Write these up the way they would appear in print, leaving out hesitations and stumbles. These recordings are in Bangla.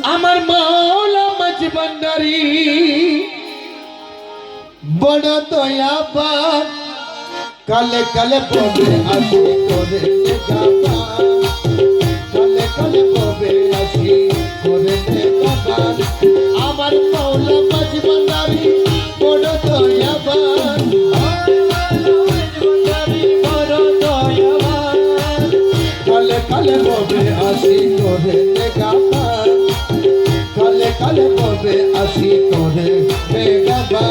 আমার মাওলা মজবন্দারি বড় দয়াবান কালে কালে পবে আসি করে গাবা কালে কালে পবে আসি করে গাবা আমার মাওলা মজবন্দারি বড় দয়াবান কালে কালে পবে আসি করে গাবা কালে কালে পবে আসি করে গাবা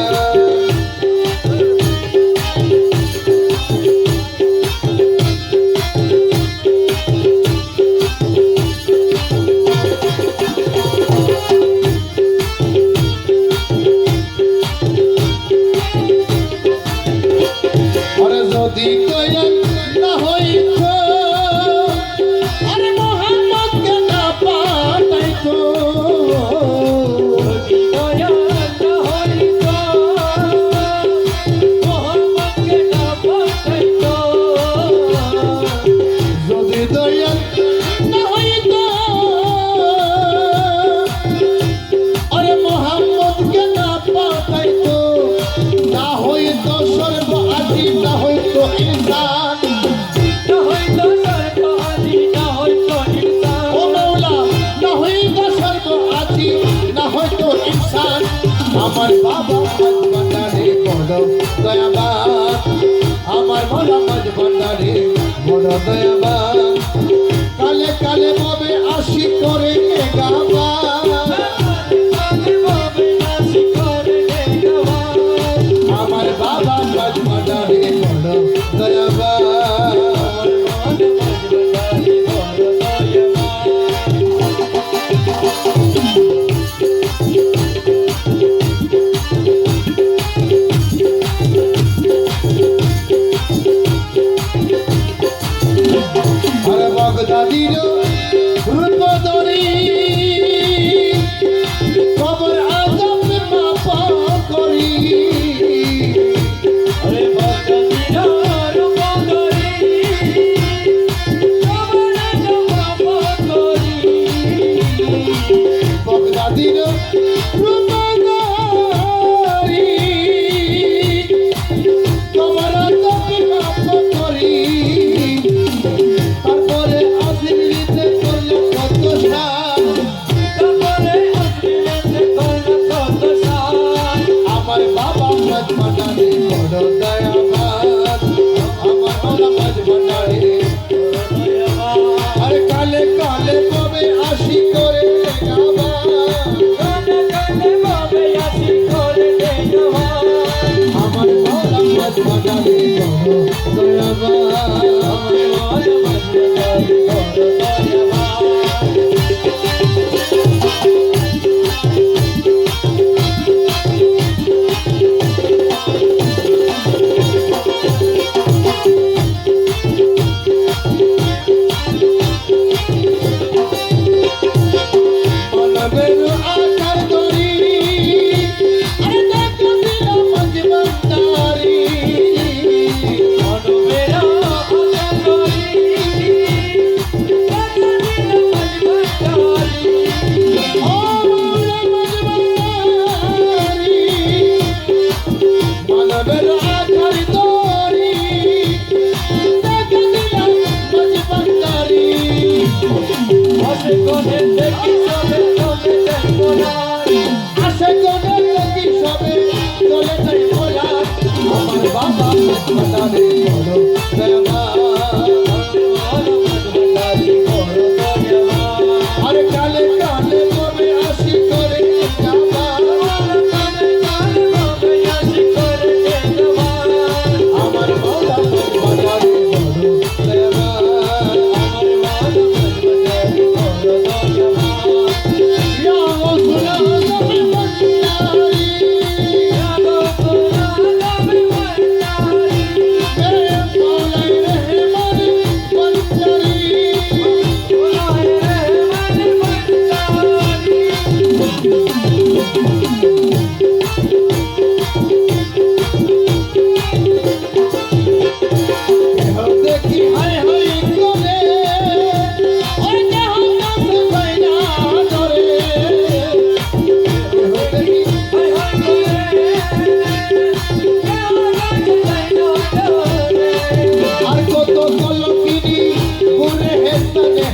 আমার বাবা মজবন্দারি বড় দয়াবান আমার বাবা মজবন্দারি বড় দয়াবান কালে কালে ববে আসি করে গাবা আমার বাবা মজবন্দারি বড় দয়াবান দাদির রূপধরি কবর আজম মাপা করি আরে দাদির রূপধরি কবর আজম মাপা করি দাদির রূপধরি কবর আজম মাপা করি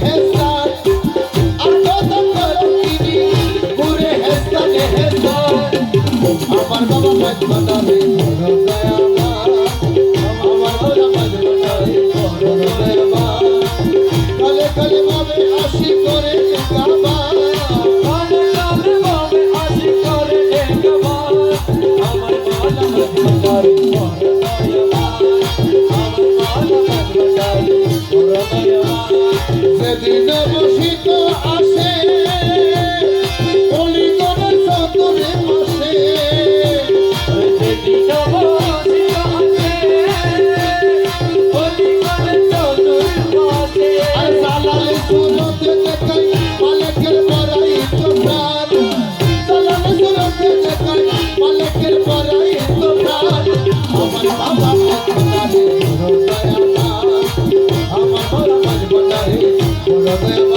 হেসান আর কত করিনি পুরে হেসানে হেসান আমার বাবা মজবনারে বড় দয়াবান আমার বাবা মজবনারে বড় দয়াবান কালে কালে ভাবে আসি করে কাবা কালে কালে ভাবে আসি করে কাবা আমার বাবা মজবনারে বড় দয়াবান আমার বাবা মজবনারে বড় দয়াবান সেদিন বসিত আসে অলিগড়ের সতরে মাসে সেদিন বসিত আসে অলিগড়ের সতরে মাসে আর সালালে সুরতে দেখাই মালিকের বড়াই তোফান সালালে সুরতে দেখাই মালিকের বড়াই তোফান আমার বাবা মজবনারে বড় দয়াবান আমার বাবা মজবনারে বড় দয়াবান